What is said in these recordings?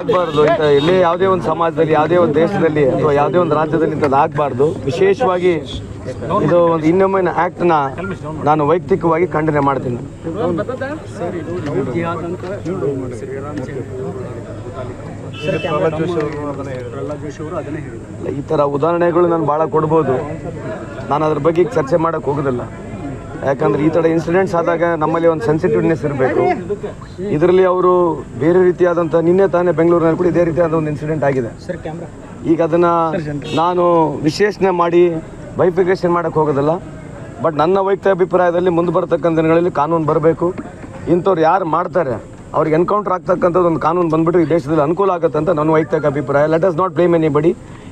ಆಗಬಾರ್ದು ಇಂಥ ಎಲ್ಲೇ ಯಾವುದೇ ಒಂದು ಸಮಾಜದಲ್ಲಿ ಯಾವುದೇ ಒಂದು ದೇಶದಲ್ಲಿ ಅಥವಾ ಯಾವುದೇ ಒಂದು ರಾಜ್ಯದಲ್ಲಿ ಇಂಥದ್ದು ಆಗಬಾರ್ದು. ವಿಶೇಷವಾಗಿ ಇದು ಒಂದು ಇನ್ನೊಮ್ಮೆ ಆ್ಯಕ್ಟ್ನ ನಾನು ವೈಯಕ್ತಿಕವಾಗಿ ಖಂಡನೆ ಮಾಡ್ತೀನಿ. ಈ ಥರ ಉದಾಹರಣೆಗಳು ನಾನು ಭಾಳ ಕೊಡ್ಬೋದು. ನಾನು ಅದ್ರ ಬಗ್ಗೆ ಚರ್ಚೆ ಮಾಡೋಕ್ಕೆ ಹೋಗೋದಿಲ್ಲ. ಯಾಕಂದರೆ ಈ ಥರ ಇನ್ಸಿಡೆಂಟ್ಸ್ ಆದಾಗ ನಮ್ಮಲ್ಲಿ ಒಂದು ಸೆನ್ಸಿಟಿವ್ನೆಸ್ ಇರಬೇಕು. ಇದರಲ್ಲಿ ಅವರು ಬೇರೆ ರೀತಿಯಾದಂಥ ನಿನ್ನೆ ತಾನೇ ಬೆಂಗಳೂರಿನಲ್ಲಿ ಕೂಡ ಇದೇ ರೀತಿಯಾದ ಒಂದು ಇನ್ಸಿಡೆಂಟ್ ಆಗಿದೆ. ಈಗ ಅದನ್ನು ನಾನು ವಿಶ್ಲೇಷಣೆ ಮಾಡಿ ಬೈಫಿಕೇಷನ್ ಮಾಡೋಕ್ಕೆ ಹೋಗೋದಿಲ್ಲ. ಬಟ್ ನನ್ನ ವೈಯಕ್ತಿಕ ಅಭಿಪ್ರಾಯದಲ್ಲಿ ಮುಂದೆ ಬರ್ತಕ್ಕಂಥ ದಿನಗಳಲ್ಲಿ ಕಾನೂನು ಬರಬೇಕು. ಇಂಥವ್ರು ಯಾರು ಮಾಡ್ತಾರೆ ಅವ್ರಿಗೆ ಎನ್ಕೌಂಟರ್ ಆಗ್ತಕ್ಕಂಥದ್ದು ಒಂದು ಕಾನೂನು ಬಂದುಬಿಟ್ಟು ಈ ದೇಶದಲ್ಲಿ ಅನುಕೂಲ ಆಗುತ್ತೆ ಅಂತ ನನ್ನ ವೈಯಕ್ತಿಕ ಅಭಿಪ್ರಾಯ. Let us not blame anybody.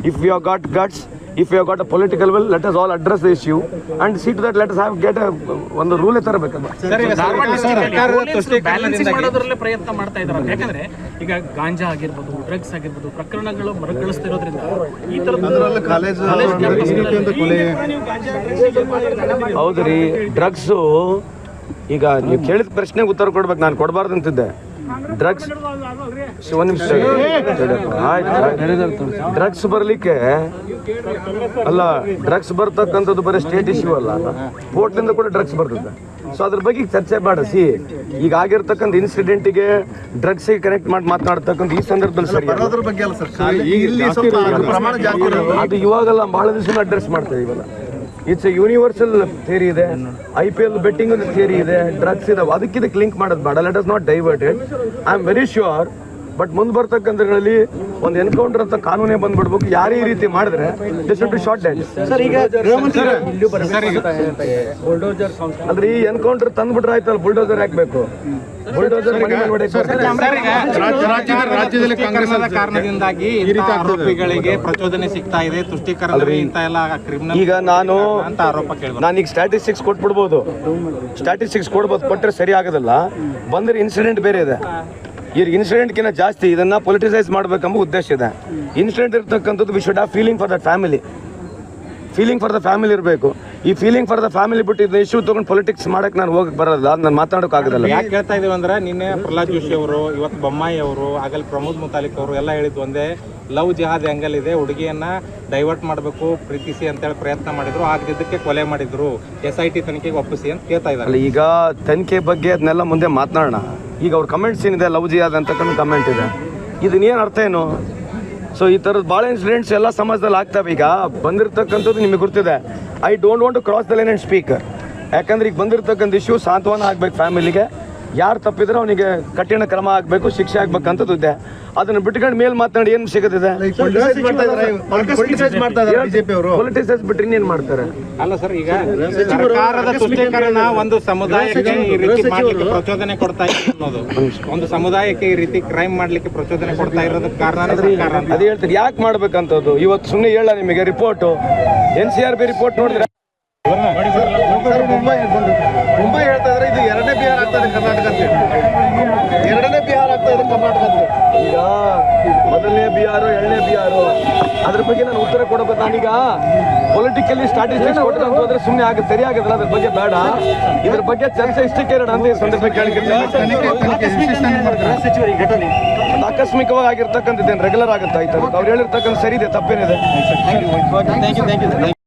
If you have got guts, if you have got a political will, let us all address the issue and see to that let us get a ಒಂದು ರೂಲೇ ತರಬೇಕಲ್ಲ. Balancing ಮಾಡೋದ್ರಲ್ಲೇ ಪ್ರಯತ್ನ ಮಾಡ್ತಾ ಇದ್ದಾರೆ. ಯಾಕಂದ್ರೆ ಈಗ ಗಾಂಜಾ ಆಗಿರ್ಬೋದು, drugs ಆಗಿರ್ಬೋದು, ಪ್ರಕರಣಗಳು ಮರುಕಳಿಸ್ತಿರೋದ್ರಿಂದ ಈ ತರದ ಹೌದು ರೀ. ಡ್ರಗ್ಸು ಈಗ ನೀವು ಕೇಳಿದ ಪ್ರಶ್ನೆಗೆ ಉತ್ತರ ಕೊಡ್ಬೇಕು, ನಾನು ಕೊಡಬಾರ್ದು ಅಂತಿದ್ದೆ. ಡ್ರಗ್ಸ್ ಒಂದು ನಿಮಿಷ, ಡ್ರಗ್ಸ್ ಬರಲಿಕ್ಕೆ ಅಲ್ಲ, ಡ್ರಗ್ಸ್ ಬರ್ತಕ್ಕಂಥದ್ದು ಬರೀ ಸ್ಟೇಟ್ ಇಶ್ಯೂ ಅಲ್ಲ, ಪೋರ್ಟ್ಲಿಂದ ಕೂಡ ಡ್ರಗ್ಸ್ ಬರ್ತದೆ. ಸೊ ಅದ್ರ ಬಗ್ಗೆ ಚರ್ಚೆ ಮಾಡಿಸಿ ಈಗ ಆಗಿರ್ತಕ್ಕಂಥ ಇನ್ಸಿಡೆಂಟಿಗೆ ಡ್ರಗ್ಸಿಗೆ ಕನೆಕ್ಟ್ ಮಾಡಿ ಮಾತನಾಡ್ತಕ್ಕಂಥ ಈ ಸಂದರ್ಭದಲ್ಲಿ ಸರಿ ಅದು ಇವಾಗೆಲ್ಲ ಬಹಳ ದಿವಸ ಅಡ್ರೆಸ್ ಮಾಡ್ತೇವೆ. ಇವೆಲ್ಲ ಇಟ್ಸ್ ಎ ಯೂನಿವರ್ಸಲ್ ಥಿಯರಿ ಇದೆ, IPL ಬೆಟ್ಟಿಂಗ್ ಒಂದು ಥಿಯರಿ ಇದೆ, ಡ್ರಗ್ಸ್ ಇದಾವೆ, ಅದಕ್ಕಿದಕ್ಕೆ ಲಿಂಕ್ ಮಾಡೋದು ಬೇಡ. Let us not diverted. I am very sure. But ಮುಂದೆ ಬರ್ತಕ್ಕಂಥಗಳಲ್ಲಿ ಒಂದು ಎನ್ಕೌಂಟರ್ ಅಂತ ಕಾನೂನೇ ಬಂದ್ಬಿಡ್ಬೇಕು. ಯಾರೇ ಈ ರೀತಿ ಮಾಡಿದ್ರೆ they should be short dead. ಅಂದ್ರೆ ಈ ಎನ್ಕೌಂಟರ್ ತಂದ್ಬಿಟ್ರೆ ಆಯ್ತಲ್ಲ, ಬುಲ್ಡೋಸರ್ ಹಾಕ್ಬೇಕು. ಬುಲ್ಡೋಸರ್ ರಾಜ್ಯದಲ್ಲಿ ಕಾಂಗ್ರೆಸ್ ಕಾರಣದಿಂದಾಗಿ ಆರೋಪಿಗಳಿಗೆ ಪ್ರಚೋದನೆ ಸಿಗ್ತಾ ಇದೆ, ತುಷ್ಟೀಕರಣ ಈಗ ನಾನೀಗ ಸ್ಟ್ಯಾಟಿಸ್ಟಿಕ್ಸ್ ಕೊಟ್ಬಿಡ್ಬೋದು, ಸ್ಟ್ಯಾಟಿಸ್ಟಿಕ್ಸ್ ಕೊಟ್ಟರೆ ಸರಿ ಆಗೋದಿಲ್ಲ. ಬಂದ್ರೆ ಇನ್ಸಿಡೆಂಟ್ ಬೇರೆ ಇದೆ. ಈ ಇನ್ಸಿಡೆಂಟ್ಗಿಂತ ಜಾಸ್ತಿ ಇದನ್ನು ಪೊಲಿಟಿಸೈಸ್ ಮಾಡಬೇಕೆಂಬ ಉದ್ದೇಶ ಇದೆ. ಇನ್ಸಿಡೆಂಟ್ ಇರ್ತಕ್ಕಂಥದ್ದು we should have feeling for the family. Feeling for the family ಇರಬೇಕು. ಈ ಫೀಲಿಂಗ್ ಫಾರ್ ದ ಫ್ಯಾಮಿಲಿ ಬಿಟ್ಟು ಇದನ್ನ ಇಶ್ಯೂ ತೊಗೊಂಡು ಪೊಲಿಟಿಕ್ಸ್ ಮಾಡಕ್ಕೆ ನಾನು ಹೋಗಕ್ಕೆ ಬರೋಲ್ಲ, ನಾನು ಮಾತಾಡೋಕ್ಕಾಗೋದಿಲ್ಲ. ಯಾಕೆ ಹೇಳ್ತಾ ಇದೀವಿ ಅಂದ್ರೆ, ನಿನ್ನೆ ಪ್ರಹ್ಲಾದ್ ಜೋಶಿ ಅವರು, ಇವತ್ತು ಬೊಮ್ಮಾಯಿ ಅವರು, ಆಗಲಿ ಪ್ರಮೋದ್ ಮುತಾಲಿಕ್ ಅವರು ಎಲ್ಲ ಹೇಳಿದ್ದು ಒಂದೇ, ಲವ್ ಜಿಹಾದ್ ಆ್ಯಂಗಲ್ ಇದೆ, ಹುಡುಗಿಯನ್ನ ಡೈವರ್ಟ್ ಮಾಡಬೇಕು, ಪ್ರೀತಿಸಿ ಅಂತೇಳಿ ಪ್ರಯತ್ನ ಮಾಡಿದ್ರು, ಆಗದಿದ್ದಕ್ಕೆ ಕೊಲೆ ಮಾಡಿದ್ರು, SIT ತನಿಖೆಗೆ ಒಪ್ಪಿಸಿ ಅಂತ ಕೇಳ್ತಾ ಇದ್ದಾರೆ. ಈಗ ತನಿಖೆ ಬಗ್ಗೆ ಅದನ್ನೆಲ್ಲ ಮುಂದೆ ಮಾತನಾಡೋಣ. ಈಗ ಅವ್ರ ಕಮೆಂಟ್ಸ್ ಏನಿದೆ, ಲವ್ ಜಿಹಾದ್ ಅಂತಕ್ಕಂಥ ಕಮೆಂಟ್ ಇದೆ, ಇದನ್ನೇನು ಅರ್ಥ ಏನು? ಸೊ ಈ ಥರದ್ದು ಭಾಳ ಇನ್ಸಿಡೆಂಟ್ಸ್ ಎಲ್ಲ ಸಮಾಜದಲ್ಲಿ ಆಗ್ತವೆ. ಈಗ ಬಂದಿರತಕ್ಕಂಥದ್ದು ನಿಮಗೆ ಗೊತ್ತಿದೆ. I don't want to cross the line and speak. ಯಾಕಂದ್ರೆ ಈಗ ಬಂದಿರತಕ್ಕಂಥ ಇಶ್ಯೂ ಸಾಂತ್ವನ ಆಗಬೇಕು ಫ್ಯಾಮಿಲಿಗೆ. ಯಾರು ತಪ್ಪಿದ್ರೆ ಅವನಿಗೆ ಕಠಿಣ ಕ್ರಮ ಆಗಬೇಕು, ಶಿಕ್ಷೆ ಆಗ್ಬೇಕಂತದ್ದು ಇದೆ. ಅದನ್ನು ಬಿಟ್ಕೊಂಡು ಮೇಲೆ ಮಾತನಾಡಿ ಏನು ಸಿಗೋದಿದೆ? ಪೊಲಿಟಿಸೈಸ್ ಬಿಟ್ರೆ ಇನ್ನೇನು ಮಾಡ್ತಾರೆ? ಅಲ್ಲ ಸರ್, ಈಗ ಸರ್ಕಾರದ ತುಷ್ಟೀಕರಣ ಒಂದು ಸಮುದಾಯಕ್ಕೆ ಈ ರೀತಿ ಮಾಡ್ಲಿಕ್ಕೆ ಪ್ರಚೋದನೆ ಕೊಡ್ತಾ ಇದೆ ಅನ್ನೋದು, ಒಂದು ಸಮುದಾಯಕ್ಕೆ ಈ ರೀತಿ ಕ್ರೈಮ್ ಮಾಡ್ಲಿಕ್ಕೆ ಪ್ರಚೋದನೆ ಕೊಡ್ತಾ ಇರೋದಕ್ಕೆ ಕಾರಣ ಅದೇ ಹೇಳ್ತಾರೆ. ಯಾಕೆ ಮಾಡ್ಬೇಕಂತದ್ದು ಇವತ್ತು ಸುಮ್ಮನೆ ಹೇಳ ನಿಮಗೆ ರಿಪೋರ್ಟು NCRB ರಿಪೋರ್ಟ್ ನೋಡಿದ್ರೆ ಮುಂಬೈ ಹೇಳ್ತಾ ಇದ್ರೆ ಇದು ಎರಡನೇ ಬಿಹಾರ ಆಗ್ತದೆ ಕರ್ನಾಟಕ ಅಂತ. ಎರಡನೇ ಬಿಹಾರ ಆಗ್ತಾ ಇದೆ ಕರ್ನಾಟಕ ಅಂತ. ಈಗ ಮೊದಲನೇ ಬಿಹಾರ, ಎರಡನೇ ಬಿಹಾರ, ಅದ್ರ ಬಗ್ಗೆ ನಾನು ಉತ್ತರ ಕೊಡಬೇಕು. ನಾನೀಗ ಪೊಲಿಟಿಕಲಿ ಸ್ಟ್ಯಾಟಿಸ್ಟಿಕ್ಸ್ ಕೊಟ್ಟರೆ ಅಂತ ಹೋದ್ರೆ ಸುಮ್ಮನೆ ಆಗುತ್ತೆ, ಸರಿ ಆಗೋದಿಲ್ಲ. ಅದ್ರ ಬಗ್ಗೆ ಬೇಡ, ಇದ್ರ ಬಗ್ಗೆ ಚರ್ಚೆ ಇಷ್ಟಕ್ಕೆ ಇರೋಣ ಅಂತ ಈ ಸಂದರ್ಭ ಕೇಳಿದ್ರೆ. ಆಕಸ್ಮಿಕವಾಗಿ ಆಗಿರ್ತಕ್ಕಂಥದ್ದೇನು ರೆಗ್ಯುಲರ್ ಆಗುತ್ತಾ? ಅವ್ರು ಹೇಳಿರ್ತಕ್ಕಂಥ ಸರಿ ಇದೆ, ತಪ್ಪೇನಿದೆ?